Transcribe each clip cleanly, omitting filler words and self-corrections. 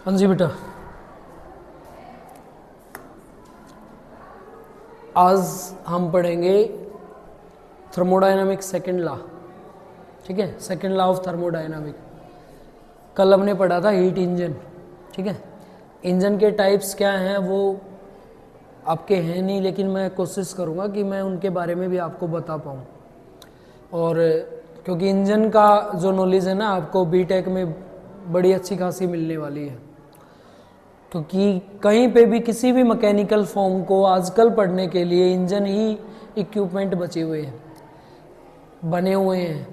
हाँ जी बेटा, आज हम पढ़ेंगे थर्मोडायनामिक सेकंड लॉ। ठीक है, सेकंड लॉ ऑफ थर्मोडायनामिक। कल हमने पढ़ा था हीट इंजन। ठीक है, इंजन के टाइप्स क्या हैं वो आपके हैं नहीं, लेकिन मैं कोशिश करूँगा कि मैं उनके बारे में भी आपको बता पाऊँ। और क्योंकि इंजन का जो नॉलेज है ना, आपको बीटेक में बड़ी अच्छी खासी मिलने वाली है, क्योंकि कहीं पे भी किसी भी मैकेनिकल फॉर्म को आजकल पढ़ने के लिए इंजन ही इक्विपमेंट बचे हुए हैं, बने हुए हैं।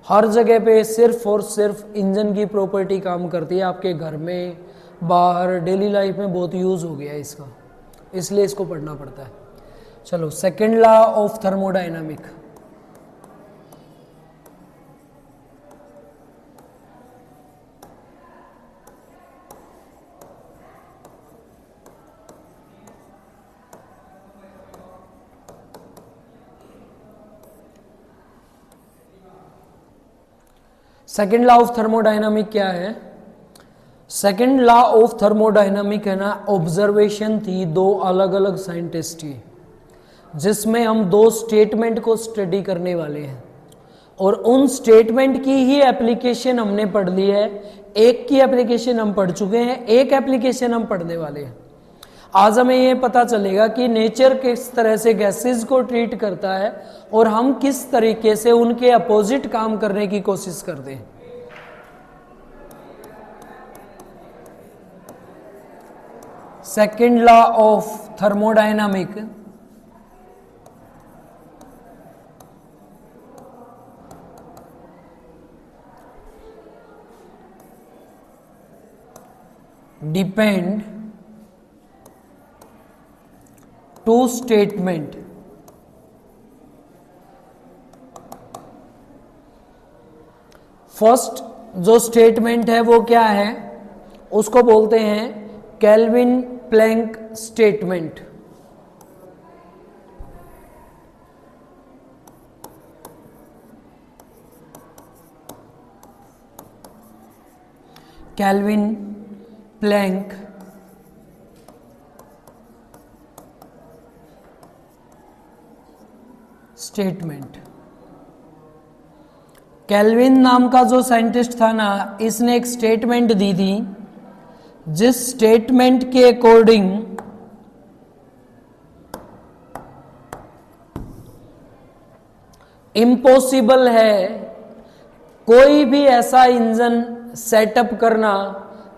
हर जगह पे सिर्फ और सिर्फ इंजन की प्रॉपर्टी काम करती है। आपके घर में, बाहर, डेली लाइफ में बहुत यूज़ हो गया है इसका, इसलिए इसको पढ़ना पड़ता है। चलो, second law of thermodynamic. Second law of thermodynamic क्या है? सेकेंड लॉ ऑफ थर्मोडायनामिक है ना, ऑब्जर्वेशन थी दो अलग अलग साइंटिस्ट की, जिसमें हम दो स्टेटमेंट को स्टडी करने वाले हैं और उन स्टेटमेंट की ही एप्लीकेशन हमने पढ़ ली है। एक की एप्लीकेशन हम पढ़ चुके हैं, एक एप्लीकेशन हम पढ़ने वाले हैं। आज हमें ये पता चलेगा कि नेचर किस तरह से गैसेस को ट्रीट करता है और हम किस तरीके से उनके अपोजिट काम करने की कोशिश करते हैं। Second law of thermodynamic depend to statement. First जो स्टेटमेंट है वो क्या है? उसको बोलते हैं Kelvin Planck statement. Kelvin Planck statement. Kelvin नाम का जो साइंटिस्ट था ना, इसने एक स्टेटमेंट दी थी, जिस स्टेटमेंट के अकॉर्डिंग इम्पॉसिबल है कोई भी ऐसा इंजन सेटअप करना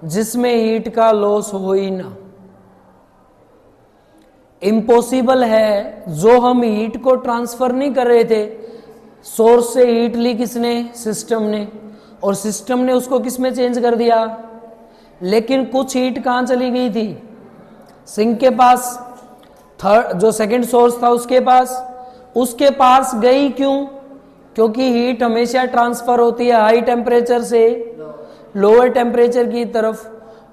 जिसमें हीट का लॉस हो ही ना। इम्पॉसिबल है, जो हम हीट को ट्रांसफर नहीं कर रहे थे, सोर्स से हीट ली किसने? सिस्टम ने, और सिस्टम ने उसको किस में चेंज कर दिया? लेकिन कुछ हीट कहां चली गई थी? सिंक के पास, थर्ड जो सेकंड सोर्स था उसके पास गई। क्यों? क्योंकि हीट हमेशा ट्रांसफर होती है हाई टेम्परेचर से लोअर टेम्परेचर की तरफ।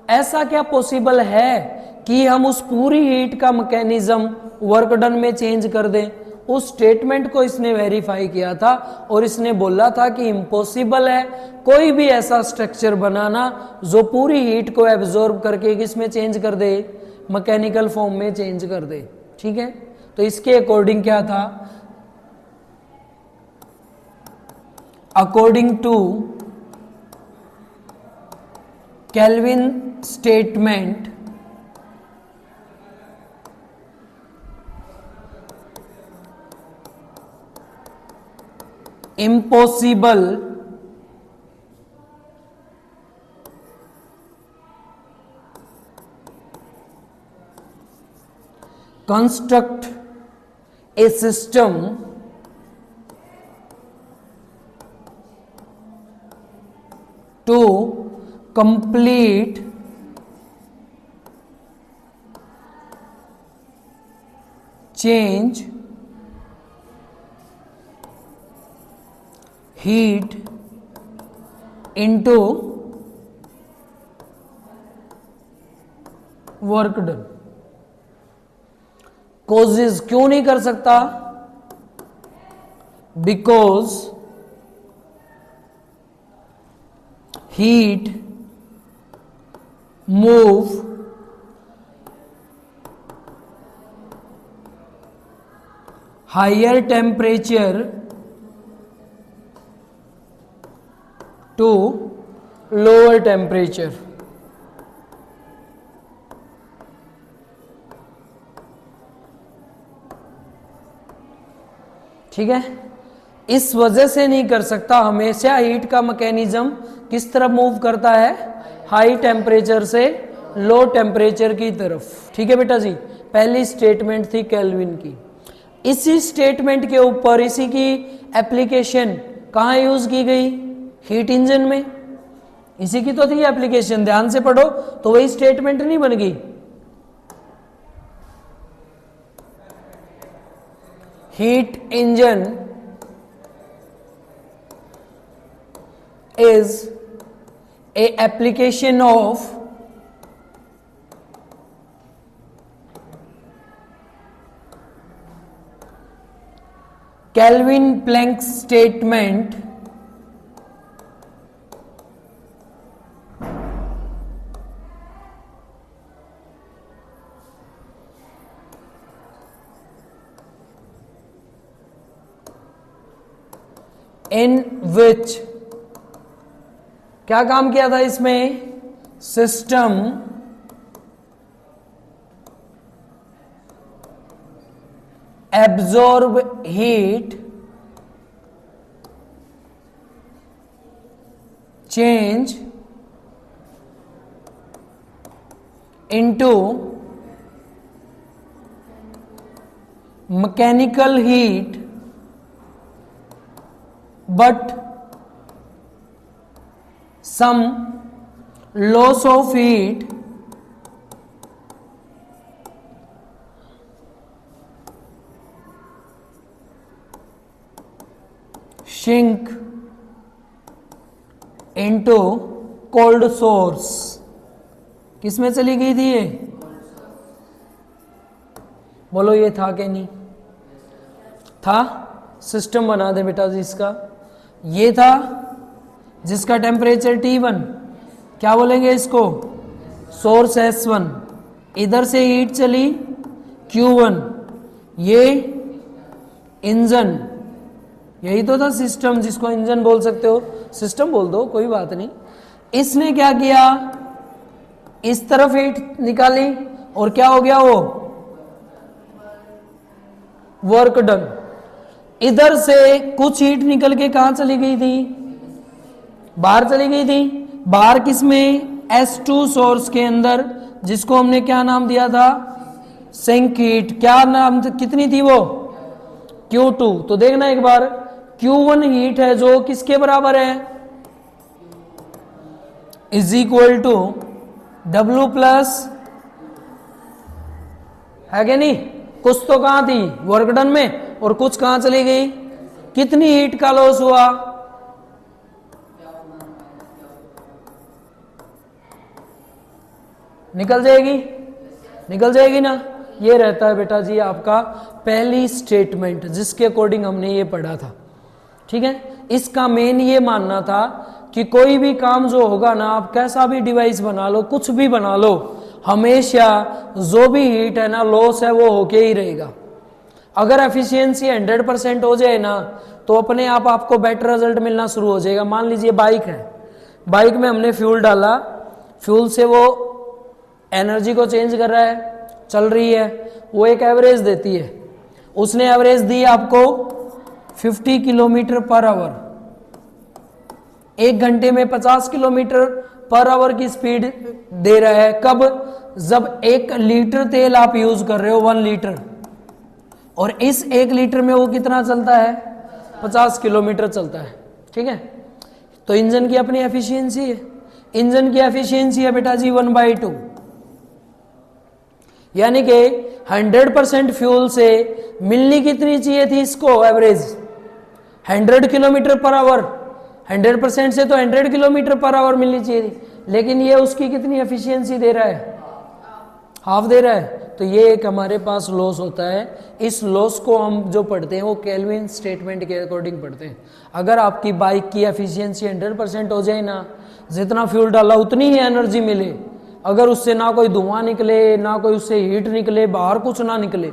ऐसा क्या पॉसिबल है कि हम उस पूरी हीट का मैकेनिज्म वर्क डन में चेंज कर दें? उस स्टेटमेंट को इसने वेरीफाई किया था और इसने बोला था कि इम्पॉसिबल है कोई भी ऐसा स्ट्रक्चर बनाना जो पूरी हीट को एब्जॉर्ब करके किसमें चेंज कर दे? मैकेनिकल फॉर्म में चेंज कर दे। ठीक है, तो इसके अकॉर्डिंग क्या था? According to Kelvin statement, impossible construct a system to complete change heat into work done. Causes क्यों नहीं कर सकता? Because heat move higher temperature to lower temperature. ठीक है, इस वजह से नहीं कर सकता, हमेशा हीट का मैकेनिज्म किस तरफ मूव करता है, हाई टेम्परेचर से लो टेम्परेचर की तरफ। ठीक है बेटा जी, पहली स्टेटमेंट थी केल्विन की। इसी स्टेटमेंट के ऊपर इसी की एप्लीकेशन कहाँ यूज की गई, हीट इंजन में। इसी की तो थी एप्लीकेशन, ध्यान से पढ़ो तो वही स्टेटमेंट नहीं बन गई। Heat engine is a application of Kelvin-Planck statement in which क्या काम किया था इसमें, system absorb heat change into mechanical heat but some loss of heat sink into cold source। किस में चली गई थी ये, बोलो ये था कि नहीं था। सिस्टम बना दे बेटा जी इसका, ये था जिसका टेम्परेचर T1, क्या बोलेंगे इसको, सोर्स S1, इधर से हीट चली Q1, ये इंजन, यही तो था सिस्टम जिसको इंजन बोल सकते हो, सिस्टम बोल दो कोई बात नहीं। इसने क्या किया, इस तरफ हीट निकाली और क्या हो गया, वो वर्क डन। इधर से कुछ हीट निकल के कहां चली गई थी, बाहर चली गई थी। बाहर किसमें, S2 सोर्स के अंदर, जिसको हमने क्या नाम दिया था, सिंक हीट। क्या नाम, कितनी थी वो, Q2। तो देखना एक बार, Q1 हीट है जो किसके बराबर है, is equal to W plus, है क्या नहीं, कुछ तो कहां थी, वर्क डन में, और कुछ कहां चली गई, कितनी हीट का लॉस हुआ, निकल जाएगी, निकल जाएगी ना। ये रहता है बेटा जी आपका पहली स्टेटमेंट, जिसके अकॉर्डिंग हमने ये पढ़ा था। ठीक है, इसका मेन ये मानना था कि कोई भी काम जो होगा ना, आप कैसा भी डिवाइस बना लो, कुछ भी बना लो, हमेशा जो भी हीट है ना, लॉस है, वो होके ही रहेगा। अगर एफिशिएंसी 100% हो जाए ना, तो अपने आप आपको बेटर रिजल्ट मिलना शुरू हो जाएगा। मान लीजिए बाइक है, बाइक में हमने फ्यूल डाला, फ्यूल से वो एनर्जी को चेंज कर रहा है, चल रही है, वो एक एवरेज देती है। उसने एवरेज दी आपको 50 किलोमीटर पर आवर, एक घंटे में 50 किलोमीटर पर आवर की स्पीड दे रहा है। कब, जब 1 लीटर तेल आप यूज कर रहे हो, 1 लीटर, और इस 1 लीटर में वो कितना चलता है, 50 किलोमीटर चलता है। ठीक है, तो इंजन की अपनी एफिशिएंसी है, इंजन की एफिशिएंसी है बेटा जी 1/2, यानी कि 100% फ्यूल से मिलनी कितनी चाहिए थी इसको, एवरेज 100 किलोमीटर पर आवर। 100% से तो 100 किलोमीटर पर आवर मिलनी चाहिए थी, लेकिन ये उसकी कितनी एफिशिएंसी दे रहा है, हाफ दे रहा है। तो ये एक हमारे पास लॉस होता है। इस लॉस को हम जो पढ़ते हैं वो केल्विन स्टेटमेंट के अकॉर्डिंग पढ़ते हैं। अगर आपकी बाइक की एफिशिएंसी 100% हो जाए ना, जितना फ्यूल डाला उतनी ही एनर्जी मिले, अगर उससे ना कोई धुआं निकले, ना कोई उससे हीट निकले, बाहर कुछ ना निकले,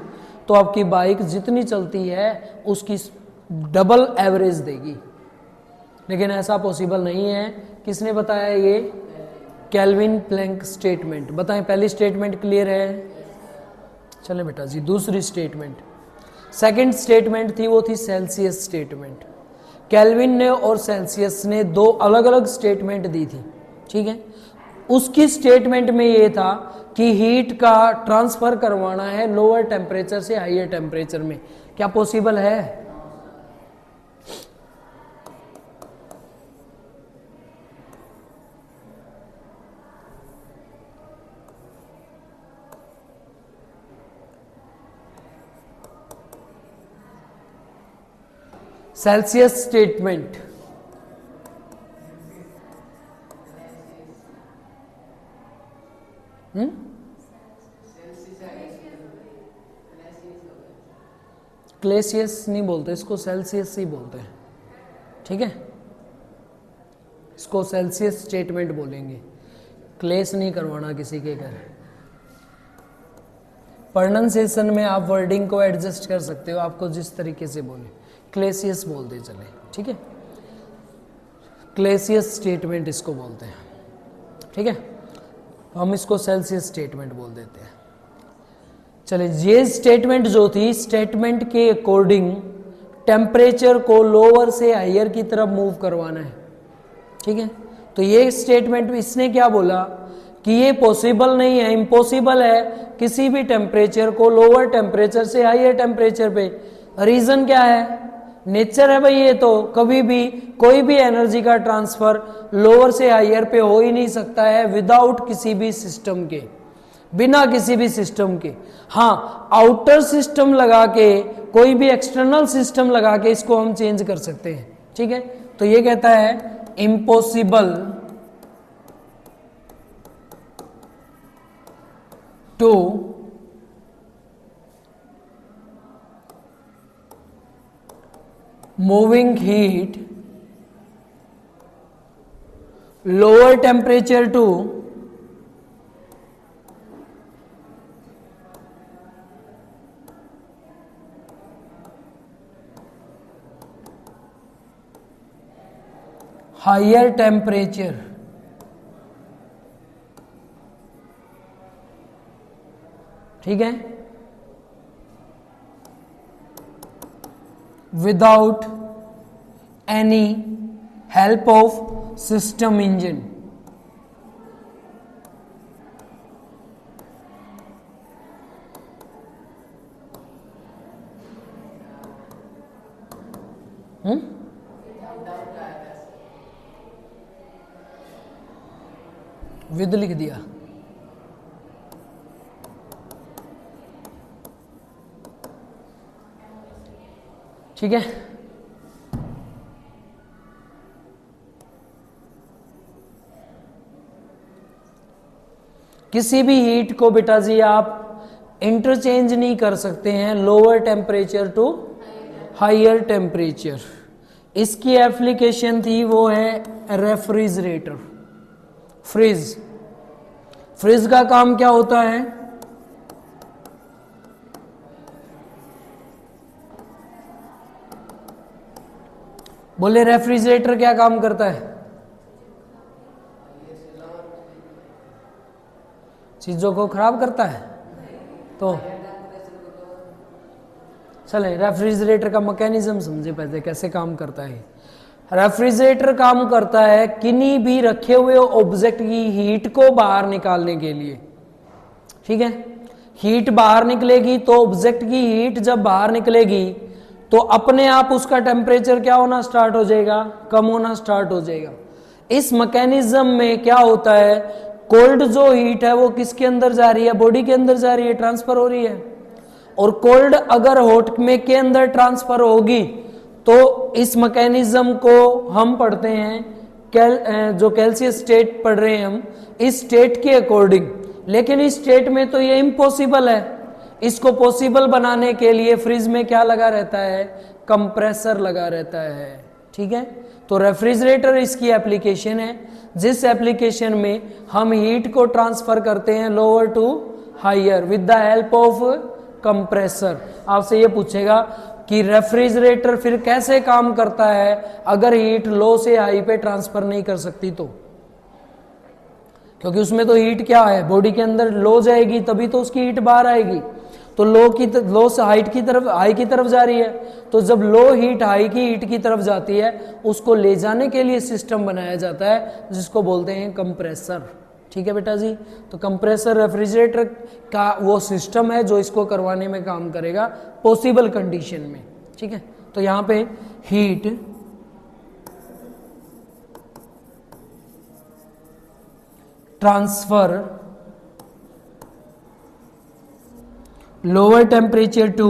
तो आपकी बाइक जितनी चलती है उसकी डबल एवरेज देगी। लेकिन ऐसा पॉसिबल नहीं है। किसने बताया ये? Kelvin Planck statement. बताएं, पहली स्टेटमेंट क्लियर है? चले बेटा जी, दूसरी स्टेटमेंट, सेकंड स्टेटमेंट थी, वो थी सेल्सियस स्टेटमेंट। केल्विन ने और सेल्सियस ने दो अलग अलग स्टेटमेंट दी थी, ठीक है। उसकी स्टेटमेंट में ये था कि हीट का ट्रांसफर करवाना है लोअर टेम्परेचर से हायर टेम्परेचर में। क्या पॉसिबल है? सेल्सियस स्टेटमेंट, क्लेसियस नहीं बोलते इसको, सेल्सियस ही बोलते हैं, ठीक है। इसको सेल्सियस स्टेटमेंट बोलेंगे। क्लेस नहीं करवाना किसी के घर। प्रोनाउंसिएशन में आप वर्डिंग को एडजस्ट कर सकते हो, आपको जिस तरीके से बोले। क्लेसियस बोलते चले, ठीक है। क्लेसियस स्टेटमेंट इसको बोलते हैं, ठीक है। हम इसको सेल्सियस स्टेटमेंट बोल देते हैं। चले, ये स्टेटमेंट जो थी, स्टेटमेंट के अकॉर्डिंग टेम्परेचर को लोअर से हायर की तरफ मूव करवाना है, ठीक है। तो ये स्टेटमेंट इसने क्या बोला कि ये पॉसिबल नहीं है, इम्पॉसिबल है किसी भी टेम्परेचर को लोअर टेम्परेचर से हायर टेम्परेचर पे। रीजन क्या है? नेचर है भाई, ये तो कभी भी कोई भी एनर्जी का ट्रांसफर लोअर से हायर पे हो ही नहीं सकता है विदाउट किसी भी सिस्टम के, बिना किसी भी सिस्टम के। हाँ, आउटर सिस्टम लगा के, कोई भी एक्सटर्नल सिस्टम लगा के इसको हम चेंज कर सकते हैं, ठीक है। तो ये कहता है impossible to moving heat lower temperature to higher temperature, ठीक है, without any help of system engine। With लिख दिया, ठीक है। किसी भी हीट को बेटा जी आप इंटरचेंज नहीं कर सकते हैं lower temperature to higher temperature. इसकी एप्लीकेशन थी वो है रेफ्रिजरेटर, फ्रिज। फ्रिज का काम क्या होता है? बोले रेफ्रिजरेटर क्या काम करता है? चीजों को खराब करता है। तो चले रेफ्रिजरेटर का मैकेनिज्म समझे पहले, कैसे काम करता है। रेफ्रिजरेटर काम करता है किन्हीं भी रखे हुए ऑब्जेक्ट की हीट को बाहर निकालने के लिए, ठीक है। हीट बाहर निकलेगी तो ऑब्जेक्ट की हीट जब बाहर निकलेगी तो अपने आप उसका टेम्परेचर क्या होना स्टार्ट हो जाएगा? कम होना स्टार्ट हो जाएगा। इस मैकेनिज्म में क्या होता है, कोल्ड जो हीट है वो किसके अंदर जा रही है? बॉडी के अंदर जा रही है, ट्रांसफर हो रही है। और कोल्ड अगर हॉट में के अंदर ट्रांसफर होगी तो इस मैकेनिज्म को हम पढ़ते हैं जो कैल्सियस स्टेट पढ़ रहे हैं हम, इस स्टेट के अकॉर्डिंग। लेकिन इस स्टेट में तो ये इम्पॉसिबल है। इसको पॉसिबल बनाने के लिए फ्रिज में क्या लगा रहता है? कंप्रेसर लगा रहता है, ठीक है। तो रेफ्रिजरेटर इसकी एप्लीकेशन है, जिस एप्लीकेशन में हम हीट को ट्रांसफर करते हैं lower to higher with the help of compressor. आपसे ये पूछेगा कि रेफ्रिजरेटर फिर कैसे काम करता है अगर हीट लो से हाई पे ट्रांसफर नहीं कर सकती तो, क्योंकि उसमें तो हीट क्या है, बॉडी के अंदर लो जाएगी तभी तो उसकी हीट बाहर आएगी। तो लो से हाई की तरफ जा रही है, तो जब लो हीट हाई की हीट की तरफ जाती है उसको ले जाने के लिए सिस्टम बनाया जाता है जिसको बोलते हैं कंप्रेसर। ठीक है बेटा जी। तो कंप्रेसर रेफ्रिजरेटर का वो सिस्टम है जो इसको करवाने में काम करेगा पॉसिबल कंडीशन में। ठीक है। तो यहां पे heat transfer lower temperature to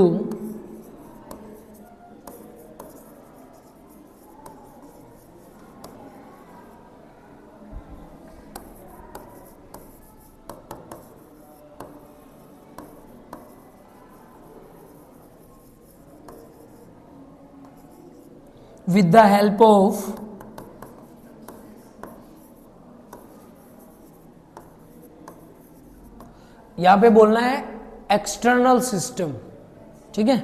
with the help of यहां पे बोलना है एक्सटर्नल सिस्टम। ठीक है।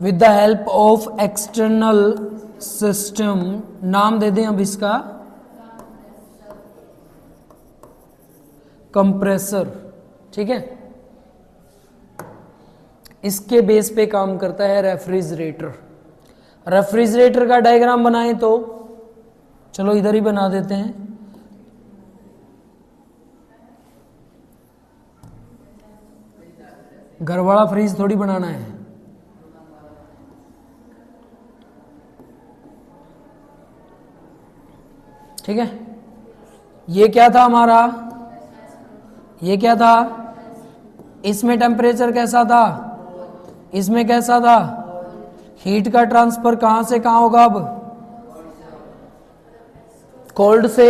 With the help of external system, नाम दे दें अब इसका कंप्रेसर। ठीक है। इसके बेस पे काम करता है रेफ्रिजरेटर। रेफ्रिजरेटर का डायग्राम बनाएं तो चलो इधर ही बना देते हैं। घर वाला फ्रिज थोड़ी बनाना है। ठीक है। ये क्या था हमारा, ये क्या था, इसमें टेम्परेचर कैसा था, इसमें कैसा था, हीट का ट्रांसफर कहां से कहां होगा, अब कोल्ड से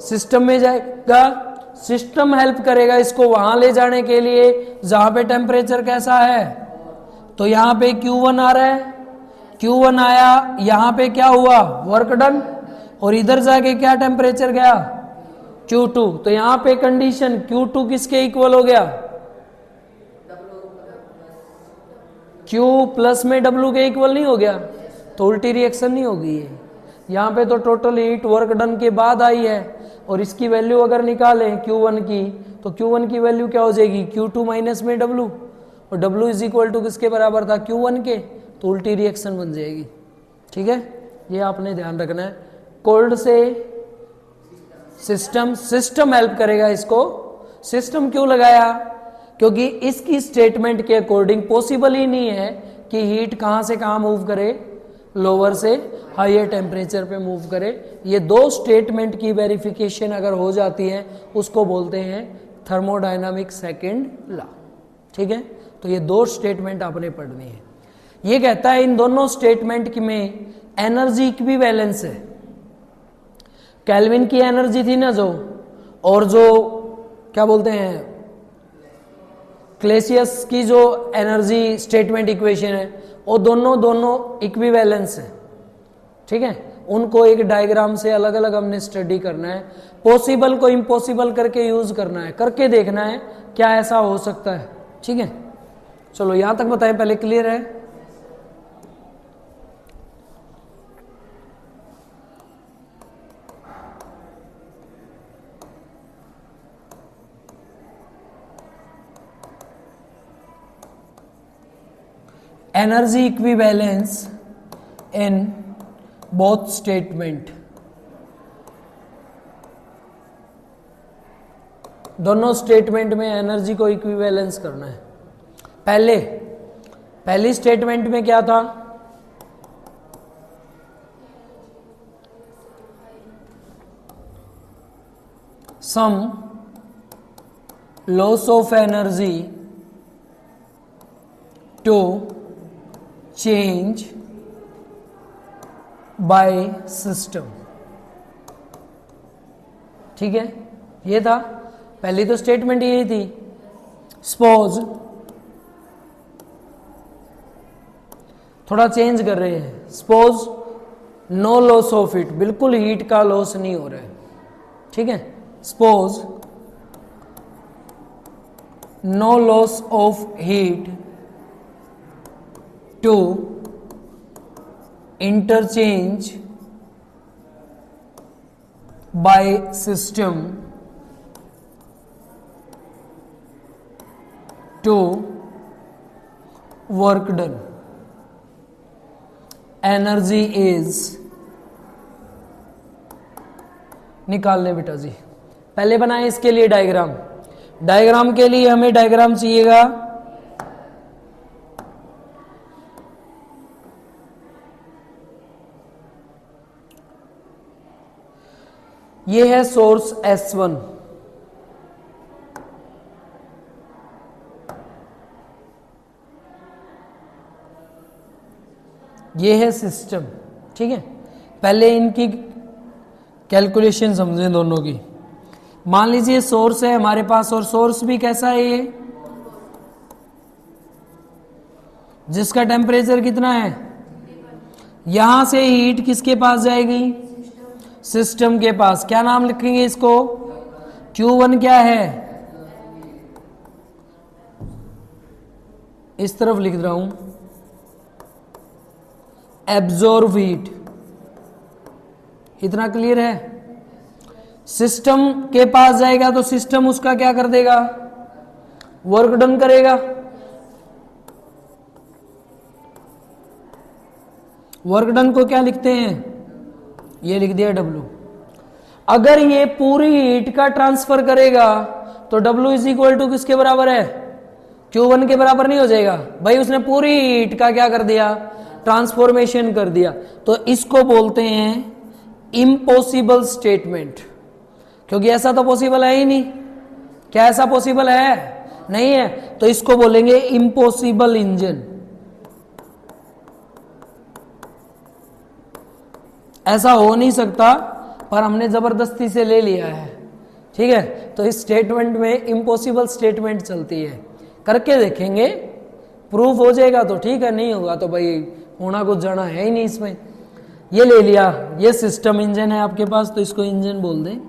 सिस्टम में जाएगा, सिस्टम हेल्प करेगा इसको वहां ले जाने के लिए जहां पे टेम्परेचर कैसा है। तो यहां पे Q1 आ रहा है, Q1 आया, यहां पे क्या हुआ, वर्क डन, और इधर जाके क्या टेम्परेचर गया, Q2। तो यहां पे कंडीशन Q2 किसके इक्वल हो गया, Q प्लस में W के इक्वल नहीं हो गया, तो उल्टी रिएक्शन नहीं होगी ये। यहाँ पे तो टोटल हीट वर्क डन के बाद आई है, और इसकी वैल्यू अगर निकालें Q1 की, तो Q1 की वैल्यू क्या हो जाएगी, Q2 माइनस में W, और W इज इक्वल टू किसके बराबर था, Q1 के, तो उल्टी रिएक्शन बन जाएगी। ठीक है। ये आपने ध्यान रखना है। कोल्ड से सिस्टम हेल्प करेगा इसको। सिस्टम क्यों लगाया, क्योंकि इसकी स्टेटमेंट के अकॉर्डिंग पॉसिबल ही नहीं है कि हीट कहां से कहां मूव करे, लोअर से हायर टेम्परेचर पे मूव करे। ये दो स्टेटमेंट की वेरिफिकेशन अगर हो जाती है उसको बोलते हैं थर्मोडायनामिक सेकंड लॉ। ठीक है। तो ये दो स्टेटमेंट आपने पढ़नी है। ये कहता है इन दोनों स्टेटमेंट में एनर्जी इक्विवेलेंस है। केल्विन की एनर्जी थी ना जो, और जो क्या बोलते हैं क्लेसियस की जो एनर्जी स्टेटमेंट इक्वेशन है, वो दोनों इक्विवेलेंस है। ठीक है। उनको एक डायग्राम से अलग अलग हमने स्टडी करना है, पॉसिबल को इम्पॉसिबल करके यूज करना है, करके देखना है क्या ऐसा हो सकता है। ठीक है। चलो यहां तक बताएं, पहले क्लियर है। Energy equivalence in both statement, दोनों स्टेटमेंट में एनर्जी को इक्विवेलेंस करना है। पहली स्टेटमेंट में क्या था, some loss of energy to change by system. ठीक है। ये था पहली तो स्टेटमेंट यही थी। सपोज थोड़ा चेंज कर रहे हैं। Suppose no loss of heat, बिल्कुल हीट का लॉस नहीं हो रहा है, ठीक है। Suppose no loss of heat to interchange by system to work done, energy is, निकाल ले बेटा जी। पहले बनाए इसके लिए डायग्राम, डायग्राम के लिए हमें डायग्राम चाहिएगा। ये है सोर्स S1, ये है सिस्टम, ठीक है। पहले इनकी कैलकुलेशन समझें दोनों की। मान लीजिए सोर्स है हमारे पास, और सोर्स भी कैसा है ये, जिसका टेम्परेचर कितना है, यहां से हीट किसके पास जाएगी, सिस्टम के पास। क्या नाम लिखेंगे इसको, Q1 क्या है, इस तरफ लिख रहा हूं, एब्जॉर्ब हीट। इतना क्लियर है। सिस्टम के पास जाएगा तो सिस्टम उसका क्या कर देगा, वर्क डन करेगा। वर्क डन को क्या लिखते हैं, ये लिख दिया W। अगर ये पूरी हीट का ट्रांसफर करेगा तो W इज इक्वल टू किसके बराबर है, Q1 के बराबर नहीं हो जाएगा भाई, उसने पूरी हीट का क्या कर दिया, ट्रांसफॉर्मेशन कर दिया। तो इसको बोलते हैं इम्पॉसिबल स्टेटमेंट, क्योंकि ऐसा तो पॉसिबल है ही नहीं। क्या ऐसा पॉसिबल है, नहीं है, तो इसको बोलेंगे इम्पॉसिबल इंजन। ऐसा हो नहीं सकता, पर हमने जबरदस्ती से ले लिया है, ठीक है। तो इस स्टेटमेंट में इम्पॉसिबल स्टेटमेंट चलती है, करके देखेंगे, प्रूफ हो जाएगा तो ठीक है, नहीं होगा तो भाई होना कुछ जाना है ही नहीं इसमें। ये ले लिया, ये सिस्टम इंजन है आपके पास, तो इसको इंजन बोल दें।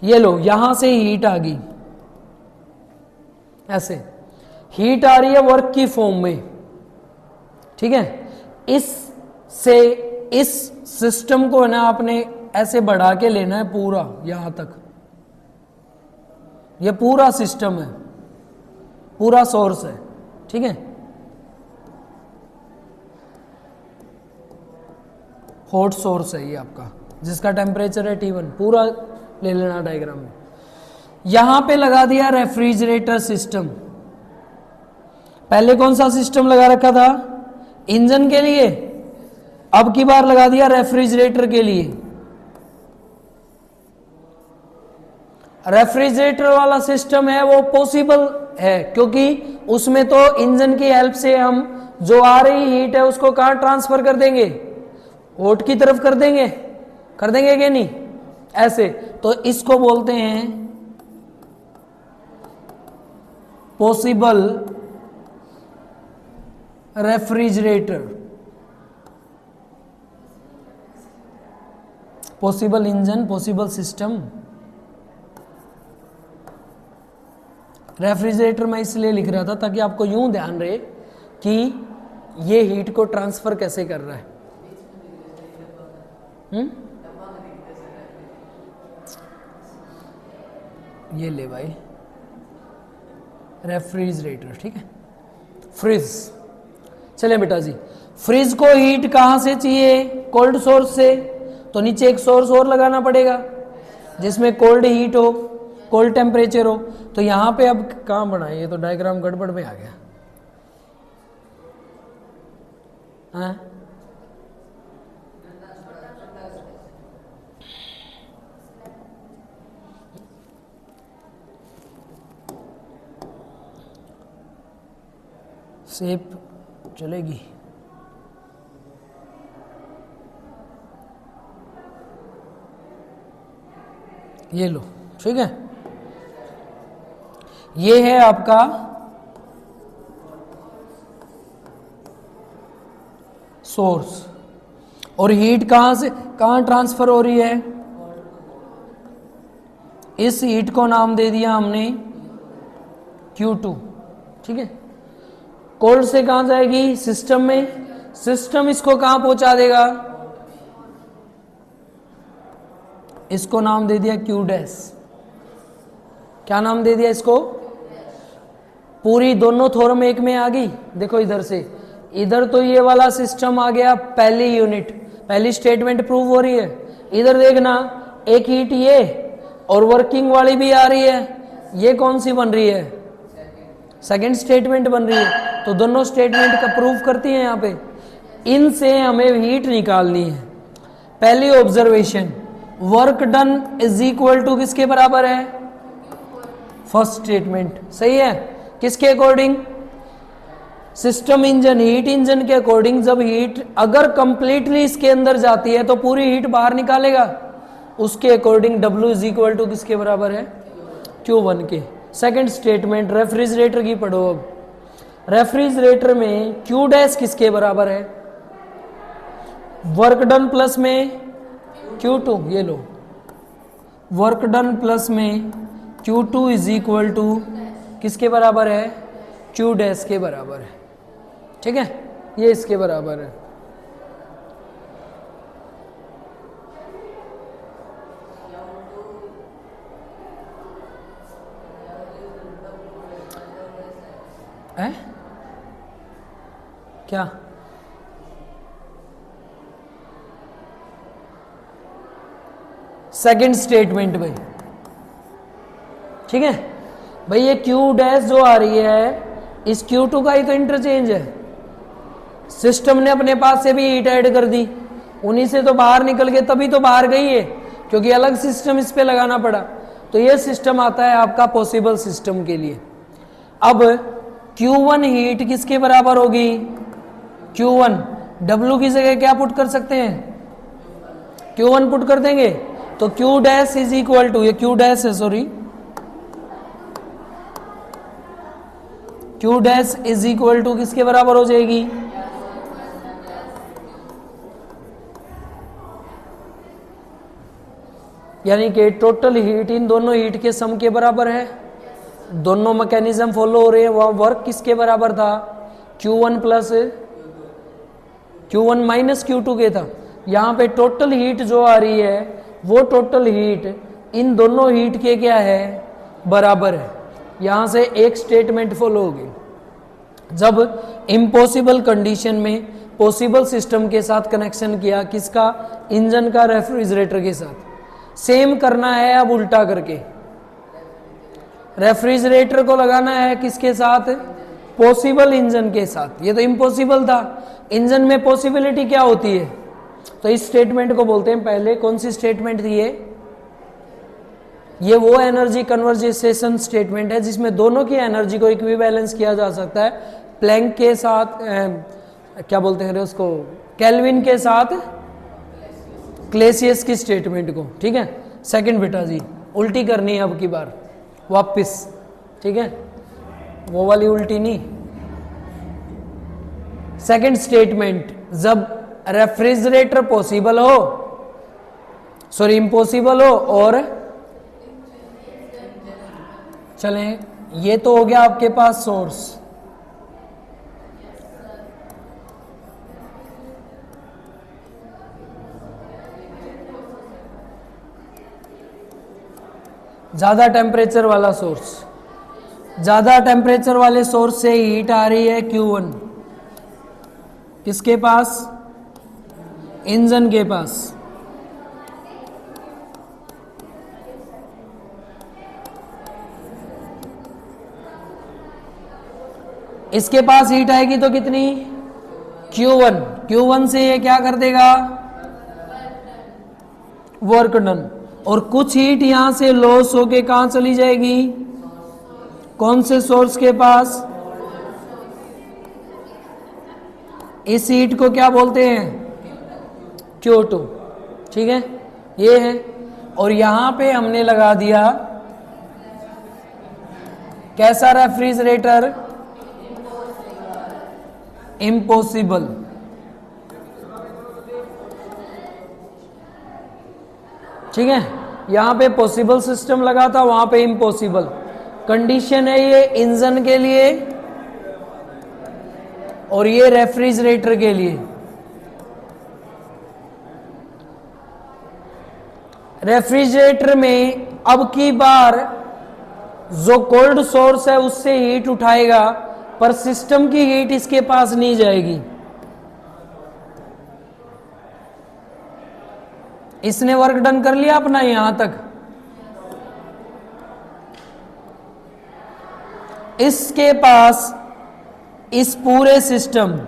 ये लो, यहां से हीट आ गई, ऐसे हीट आ रही है वर्क की फॉर्म में, ठीक है। इससे इस सिस्टम को ना आपने ऐसे बढ़ा के लेना है पूरा यहां तक। ये पूरा सिस्टम है, पूरा सोर्स है, ठीक है। हॉट सोर्स है ये आपका, जिसका टेम्परेचर है T1, पूरा ले लेना डायग्राम में। यहां पे लगा दिया रेफ्रिजरेटर सिस्टम। पहले कौन सा सिस्टम लगा रखा था, इंजन के लिए, अब की बार लगा दिया रेफ्रिजरेटर के लिए। रेफ्रिजरेटर वाला सिस्टम है वो पॉसिबल है, क्योंकि उसमें तो इंजन की हेल्प से हम जो आ रही हीट है उसको कहां ट्रांसफर कर देंगे, हॉट की तरफ कर देंगे कि नहीं, ऐसे। तो इसको बोलते हैं possible refrigerator, possible engine, possible system. Refrigerator मैं इसलिए लिख रहा था ताकि आपको यूं ध्यान रहे कि ये हीट को ट्रांसफर कैसे कर रहा है। ये ले भाई रेफ्रिजरेटर, ठीक है। फ्रिज, चले बेटा जी, फ्रिज को हीट कहां से चाहिए, कोल्ड सोर्स से, तो नीचे एक सोर्स और लगाना पड़ेगा जिसमें कोल्ड हीट हो, कोल्ड टेम्परेचर हो। तो यहां पे अब कहां बनाए, ये तो डायग्राम गड़बड़ में आ गया। हाँ? शेप चलेगी, ये लो, ठीक है। ये है आपका सोर्स। और हीट कहां से कहां ट्रांसफर हो रही है? इस हीट को नाम दे दिया हमने Q2, ठीक है। कोल्ड से कहां जाएगी? सिस्टम में। सिस्टम इसको कहां पहुंचा देगा? इसको नाम दे दिया Q डैश। क्या नाम दे दिया इसको? पूरी दोनों थ्योरम एक में आ गई। देखो इधर से, इधर तो ये वाला सिस्टम आ गया, पहली यूनिट, पहली स्टेटमेंट प्रूव हो रही है। इधर देखना, एक हीट ये और वर्किंग वाली भी आ रही है, ये कौन सी बन रही है? सेकंड स्टेटमेंट बन रही है। तो दोनों स्टेटमेंट का प्रूव करती है यहाँ पे। इनसे हमें हीट निकालनी है। पहली observation, work done is equal to किसके बराबर है? फर्स्ट स्टेटमेंट, सही है। किसके according? System engine, heat engine के अकॉर्डिंग। जब हीट अगर कंप्लीटली इसके अंदर जाती है तो पूरी हीट बाहर निकालेगा, उसके according W is equal to किसके बराबर है? Q1 के। सेकंड स्टेटमेंट रेफ्रिजरेटर की पढ़ो। अब रेफ्रिजरेटर में Q डैश किसके बराबर है? वर्क डन प्लस में Q2, ये लो, वर्क डन प्लस में Q2 इज इक्वल टू किसके बराबर है? Q डैश के बराबर है, ठीक है। ये इसके बराबर है। क्या? सेकंड स्टेटमेंट भाई, ठीक है भाई। ये Q डैश जो आ रही है, इस Q2 का ही तो इंटरचेंज है। सिस्टम ने अपने पास से भी हीट ऐड कर दी, उन्हीं से तो बाहर निकल के तभी तो बाहर गई है, क्योंकि अलग सिस्टम इस पे लगाना पड़ा। तो ये सिस्टम आता है आपका पॉसिबल सिस्टम के लिए। अब Q1 हीट किसके बराबर होगी? Q1, W की जगह क्या पुट कर सकते हैं? Q1 पुट कर देंगे तो Q dash is equal to, ये Q डैश है, sorry, Q dash is equal to किसके बराबर हो जाएगी? यानी कि टोटल हीट इन दोनों हीट के सम के बराबर है। दोनों मैकेनिज्म फॉलो हो रहे हैं। वह वर्क किसके बराबर था? Q1 plus Q1 minus Q2 के था। यहाँ पे टोटल हीट जो आ रही है, वो टोटल हीट इन दोनों हीट के क्या है? बराबर है। यहाँ से एक स्टेटमेंट फॉलो होगी। जब इम्पॉसिबल कंडीशन में पॉसिबल सिस्टम के साथ कनेक्शन किया, किसका? इंजन का रेफ्रिजरेटर के साथ। सेम करना है अब उल्टा करके, रेफ्रिजरेटर को लगाना है किसके साथ? पॉसिबल इंजन के साथ। ये तो इम्पॉसिबल था, इंजन में पॉसिबिलिटी क्या होती है? तो इस स्टेटमेंट को बोलते हैं, पहले कौन सी स्टेटमेंट थी ये वो एनर्जी कन्वर्जेशन स्टेटमेंट है जिसमें दोनों की एनर्जी को इक्विवेलेंस किया जा सकता है। प्लैंक के साथ क्या बोलते हैं उसको? केल्विन के साथ क्लेसियस की स्टेटमेंट को, ठीक है। सेकंड बेटा जी, उल्टी करनी है अब की बार वापिस, ठीक है, वो वाली उल्टी नहीं। सेकंड स्टेटमेंट, जब रेफ्रिजरेटर पॉसिबल हो, सॉरी इम्पॉसिबल हो, और चलें, ये तो हो गया आपके पास सोर्स। ज्यादा टेम्परेचर वाला सोर्स, ज्यादा टेम्परेचर वाले सोर्स से हीट आ रही है Q1 किसके पास? इंजन के पास। इसके पास हीट आएगी तो कितनी? Q1। Q1 से ये क्या कर देगा? Work done. और कुछ हीट यहां से लॉस होके कहां चली जाएगी? कौन से सोर्स के पास? इस हीट को क्या बोलते हैं? Q2, ठीक है, ये है। और यहां पे हमने लगा दिया कैसा रेफ्रिजरेटर? इम्पॉसिबल। ठीक है, यहाँ पे पॉसिबल सिस्टम लगा था, वहां पे इम्पॉसिबल कंडीशन है ये इंजन के लिए और ये रेफ्रिजरेटर के लिए। रेफ्रिजरेटर में अब की बार जो कोल्ड सोर्स है उससे हीट उठाएगा, पर सिस्टम की हीट इसके पास नहीं जाएगी। इसने वर्क डन कर लिया अपना यहां तक। इसके पास इस पूरे सिस्टम,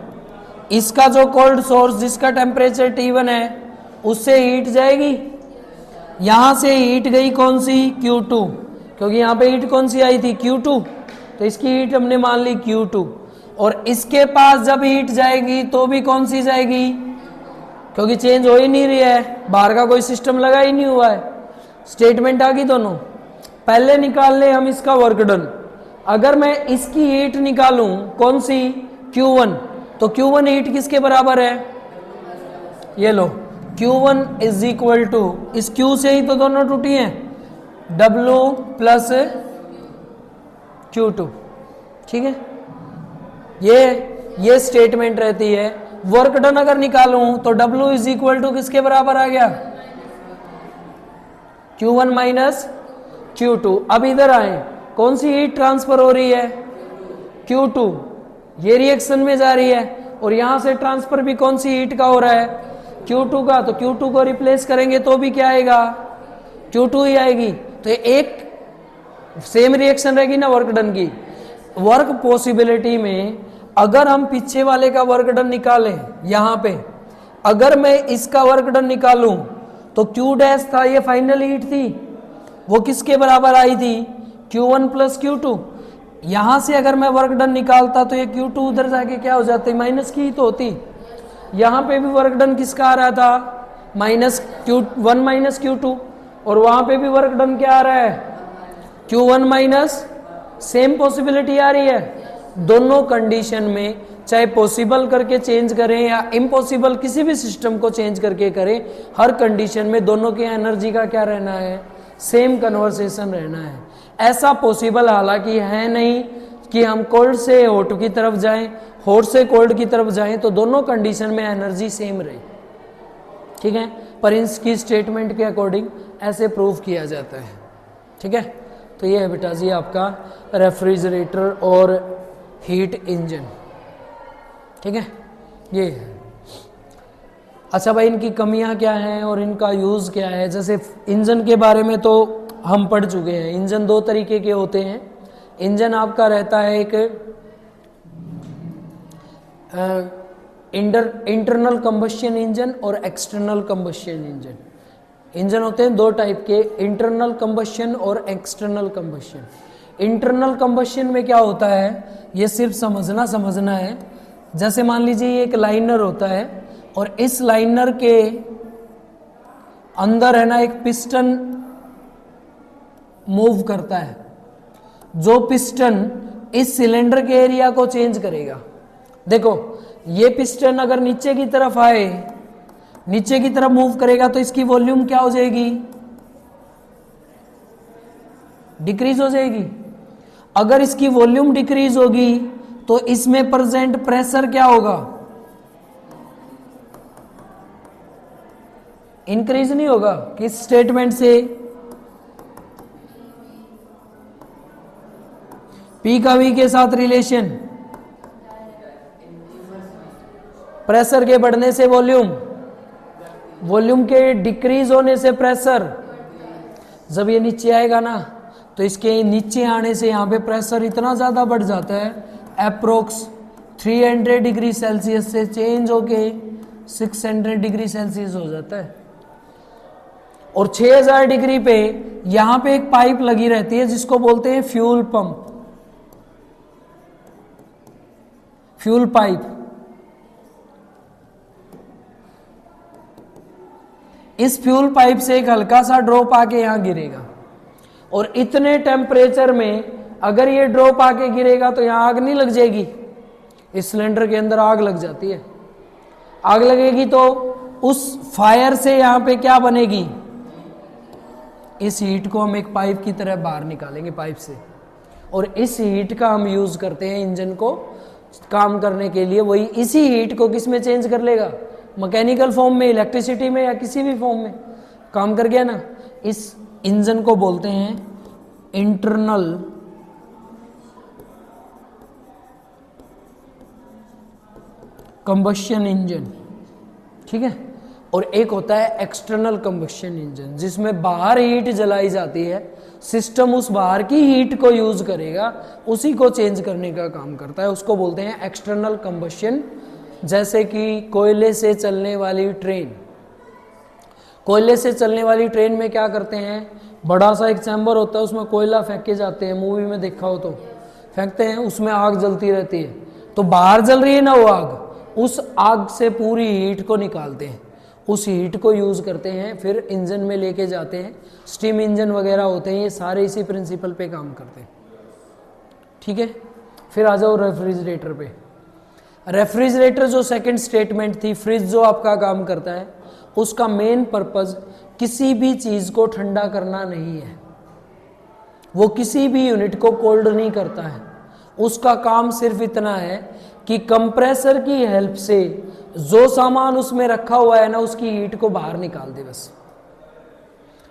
इसका जो कोल्ड सोर्स जिसका टेम्परेचर T1 है उससे हीट जाएगी। यहां से हीट गई कौन सी, Q2, क्योंकि यहां पे हीट कौन सी आई थी, Q2, तो इसकी हीट हमने मान ली Q2। और इसके पास जब हीट जाएगी तो भी कौन सी जाएगी, क्योंकि चेंज हो ही नहीं रही है, बाहर का कोई सिस्टम लगा ही नहीं हुआ है। स्टेटमेंट आ गई दोनों। पहले निकाल ले हम इसका वर्क डन। अगर मैं इसकी हीट निकालूं कौन सी, Q1, तो Q1 हीट किसके बराबर है, ये लो, Q1 इज इक्वल टू, इस Q से ही तो दोनों टूटी हैं, W प्लस Q2। ठीक है, ये स्टेटमेंट रहती है। वर्क डन अगर निकालूं तो W इज इक्वल टू किसके बराबर आ गया, Q1 माइनस Q2। अब इधर आए, कौन सी हीट ट्रांसफर हो रही है, Q2, ये रिएक्शन में जा रही है, और यहां से ट्रांसफर भी कौन सी हीट का हो रहा है, Q2 का, तो Q2 को रिप्लेस करेंगे तो भी क्या आएगा, Q2 ही आएगी। तो एक सेम रिएक्शन रहेगी ना वर्क डन की। वर्क पॉसिबिलिटी में अगर हम पीछे वाले का वर्क डन निकालें, यहां पे अगर मैं इसका वर्क डन निकालूं तो Q डैश था, ये फाइनल हीट थी, वो किसके बराबर आई थी, Q1 प्लस Q2। यहां से अगर मैं वर्क डन निकालता तो ये Q2 उधर जाके क्या हो जाती, माइनस की ही तो होती। यहां पे भी वर्क डन किसका आ रहा था, माइनस Q1 माइनस Q2, और वहां पे भी वर्क डन क्या आ रहा है, Q1 माइनस, सेम पॉसिबिलिटी आ रही है। दोनों कंडीशन में चाहे पॉसिबल करके चेंज करें या इम्पॉसिबल किसी भी सिस्टम को चेंज करके करें, हर कंडीशन में दोनों की एनर्जी का क्या रहना है, सेम कन्वर्सेशन रहना है। ऐसा पॉसिबल हालांकि है नहीं कि हम कोल्ड से हॉट की तरफ जाएं, हॉट से कोल्ड की तरफ जाएं, तो दोनों कंडीशन में एनर्जी सेम रहे। ठीक है, पर इसकी स्टेटमेंट के अकॉर्डिंग ऐसे प्रूव किया जाता है। ठीक है, तो ये है बेटा जी आपका रेफ्रिजरेटर और हीट इंजन। ठीक है, ये है। अच्छा भाई, इनकी कमियां क्या हैं और इनका यूज़ क्या है। जैसे इंजन के बारे में तो हम पढ़ चुके हैं। इंजन दो तरीके के होते हैं। इंजन आपका रहता है एक इंटरनल कंबशन इंजन और एक्सटर्नल कंबशन इंजन। इंजन होते हैं दो टाइप के, इंटरनल कंबशन और एक्सटर्नल कंबशन। इंटरनल कंबशन में क्या होता है, ये सिर्फ समझना है। जैसे मान लीजिए ये एक लाइनर होता है और इस लाइनर के अंदर है ना एक पिस्टन मूव करता है। जो पिस्टन इस सिलेंडर के एरिया को चेंज करेगा। देखो, ये पिस्टन अगर नीचे की तरफ आए, नीचे की तरफ मूव करेगा तो इसकी वॉल्यूम क्या हो जाएगी, डिक्रीज हो जाएगी। अगर इसकी वॉल्यूम डिक्रीज होगी तो इसमें प्रेजेंट प्रेशर क्या होगा, इंक्रीज नहीं होगा। किस स्टेटमेंट से, P का V के साथ रिलेशन, प्रेशर के बढ़ने से वॉल्यूम, वॉल्यूम के डिक्रीज होने से प्रेशर। जब ये नीचे आएगा ना तो इसके नीचे आने से यहाँ पे प्रेशर इतना ज़्यादा बढ़ जाता है, अप्रोक्स 300 डिग्री सेल्सियस से चेंज होके 600 डिग्री सेल्सियस हो जाता है। और 6000 डिग्री पे यहाँ पे एक पाइप लगी रहती है जिसको बोलते हैं फ्यूल पंप, फ्यूल पाइप। इस फ्यूल पाइप से एक हल्का सा ड्रॉप आके यहां गिरेगा और इतने टेम्परेचर में अगर ये ड्रॉप आके गिरेगा तो यहां आग नहीं लग जाएगी। इस सिलेंडर के अंदर आग लग जाती है। आग लगेगी तो उस फायर से यहां पे क्या बनेगी, इस हीट को हम एक पाइप की तरह बाहर निकालेंगे पाइप से, और इस हीट का हम यूज करते हैं इंजन को काम करने के लिए। वही इसी हीट को किस में चेंज कर लेगा, मैकेनिकल फॉर्म में, इलेक्ट्रिसिटी में, या किसी भी फॉर्म में काम कर गया ना। इस इंजन को बोलते हैं इंटरनल कंबशन इंजन, ठीक है। और एक होता है एक्सटर्नल कंबशन इंजन, जिसमें बाहर हीट जलाई जाती है, सिस्टम उस बाहर की हीट को यूज करेगा, उसी को चेंज करने का काम करता है, उसको बोलते हैं एक्सटर्नल कंबशन। जैसे कि कोयले से चलने वाली ट्रेन, कोयले से चलने वाली ट्रेन में क्या करते हैं, बड़ा सा एक चैम्बर होता है, उसमें कोयला फेंके जाते हैं, मूवी में देखा हो तो फेंकते हैं, उसमें आग जलती रहती है। तो बाहर जल रही है ना वो आग, उस आग से पूरी हीट को निकालते हैं, उस हीट को यूज करते हैं, फिर इंजन में लेके जाते हैं। स्टीम इंजन वगैरह होते हैं, ये सारे इसी प्रिंसिपल पे काम करते हैं, ठीक है। फिर आ जाओ रेफ्रिजरेटर पे। रेफ्रिजरेटर जो सेकंड स्टेटमेंट थी, फ्रिज जो आपका काम करता है, उसका मेन पर्पस किसी भी चीज को ठंडा करना नहीं है, वो किसी भी यूनिट को कोल्ड नहीं करता है। उसका काम सिर्फ इतना है कि कंप्रेसर की हेल्प से जो सामान उसमें रखा हुआ है ना, उसकी हीट को बाहर निकाल दे बस।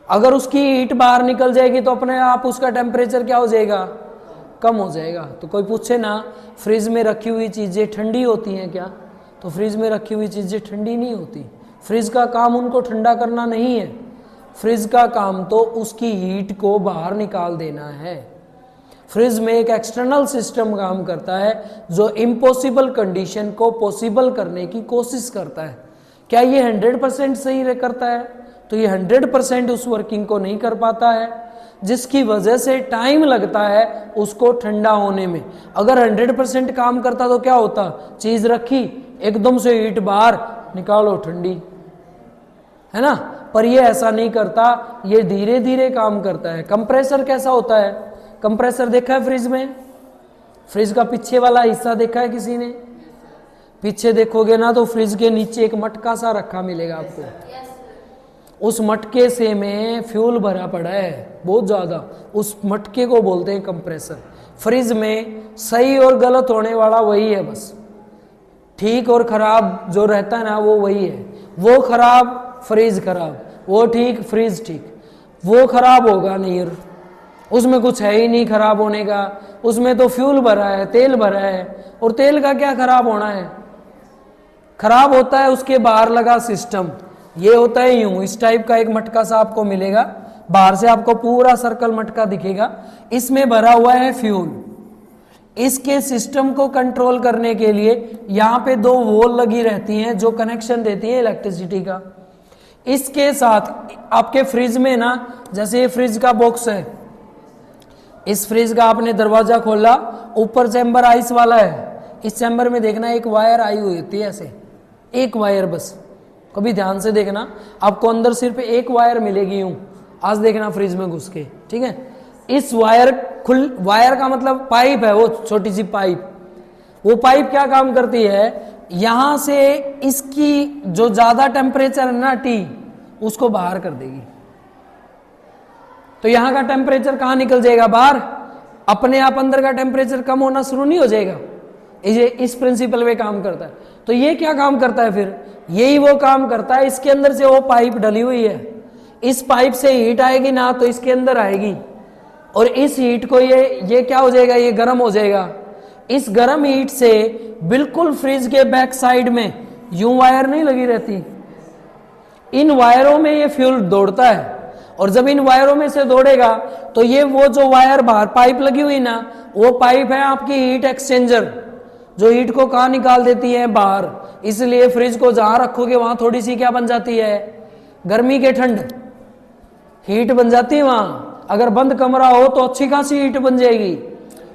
अगर उसकी हीट बाहर निकल जाएगी तो अपने आप उसका टेम्परेचर क्या हो जाएगा, कम हो जाएगा। तो कोई पूछे ना फ्रिज में रखी हुई चीजें ठंडी होती हैं क्या, तो फ्रिज में रखी हुई चीजें ठंडी नहीं होती। फ्रिज का काम उनको ठंडा करना नहीं है, फ्रिज का काम तो उसकी हीट को बाहर निकाल देना है। फ्रिज में एक एक्सटर्नल सिस्टम काम करता है जो इम्पॉसिबल कंडीशन को पॉसिबल करने की कोशिश करता है। क्या ये 100% सही करता है, तो ये 100% उस वर्किंग को नहीं कर पाता है, जिसकी वजह से टाइम लगता है उसको ठंडा होने में। अगर 100% काम करता तो क्या होता, चीज रखी एकदम से हीट बाहर निकालो ठंडी, है ना। पर ये ऐसा नहीं करता, ये धीरे धीरे काम करता है। कंप्रेसर कैसा होता है, कंप्रेसर देखा है फ्रिज में, फ्रिज का पीछे वाला हिस्सा देखा है किसी ने, पीछे देखोगे ना तो फ्रिज के नीचे एक मटका सा रखा मिलेगा आपको। उस मटके से में फ्यूल भरा पड़ा है बहुत ज्यादा, उस मटके को बोलते हैं कंप्रेसर। फ्रिज में सही और गलत होने वाला वही है बस, ठीक और खराब जो रहता है ना वो वही है। वो खराब फ्रिज खराब, वो ठीक फ्रिज ठीक, वो खराब होगा नहीं, उसमें कुछ है ही नहीं खराब होने का, उसमें तो फ्यूल भरा है, तेल भरा है, और तेल का क्या खराब होना है। खराब होता है उसके बाहर लगा सिस्टम। ये होता है यूं, इस टाइप का एक मटका सा आपको मिलेगा, बाहर से आपको पूरा सर्कल मटका दिखेगा, इसमें भरा हुआ है फ्यूल। इसके सिस्टम को कंट्रोल करने के लिए यहाँ पे 2 वॉल लगी रहती हैं जो कनेक्शन देती है इलेक्ट्रिसिटी का। इसके साथ आपके फ्रिज में ना, जैसे ये फ्रिज का बॉक्स है, इस फ्रिज का आपने दरवाजा खोला, ऊपर चैम्बर आइस वाला है, इस चैम्बर में देखना एक वायर आई हुई होती है, ऐसे एक वायर बस, कभी ध्यान से देखना, आपको अंदर सिर्फ एक वायर मिलेगी यूं। आज देखना फ्रिज में घुस के, ठीक है। इस वायर वायर का मतलब पाइप है, वो छोटी सी पाइप। वो पाइप क्या काम करती है, यहां से इसकी जो ज्यादा टेम्परेचर है ना टी, उसको बाहर कर देगी। तो यहां का टेम्परेचर कहां निकल जाएगा, बाहर। अपने आप अंदर का टेम्परेचर कम होना शुरू नहीं हो जाएगा। ये इस प्रिंसिपल पे काम करता है। तो ये क्या काम करता है फिर, यही वो काम करता है। इसके अंदर से वो पाइप डली हुई है, इस पाइप से हीट आएगी ना तो इसके अंदर आएगी, और इस हीट को ये क्या हो जाएगा, ये गर्म हो जाएगा। इस गर्म हीट से बिल्कुल फ्रिज के बैक साइड में यूं वायर नहीं लगी रहती, इन वायरों में ये फ्यूल दौड़ता है। और जब इन वायरों में से दौड़ेगा तो ये वो जो वायर बाहर पाइप लगी हुई ना, वो पाइप है आपकी हीट एक्सचेंजर, जो हीट को कहां निकाल देती है, बाहर। इसलिए फ्रिज को जहां रखोगे वहां थोड़ी सी क्या बन जाती है, गर्मी के ठंड हीट बन जाती है वहां। अगर बंद कमरा हो तो अच्छी खासी हीट बन जाएगी।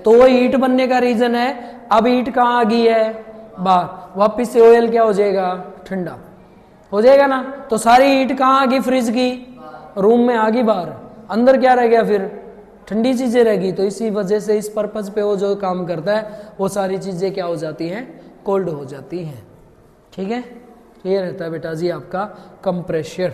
तो वो हीट बनने का रीजन है, अब हीट कहां आ गई है, बाहर। वापिस से ऑयल क्या हो जाएगा, ठंडा हो जाएगा ना। तो सारी हीट कहां आ गई, फ्रिज की रूम में आ गई बाहर, अंदर क्या रह गया, फिर ठंडी चीजें रहेगी। तो इसी वजह से इस पर्पज पे वो जो काम करता है वो सारी चीजें क्या हो जाती हैं, कोल्ड हो जाती हैं। ठीक है, तो ये रहता है बेटा जी आपका कंप्रेशर।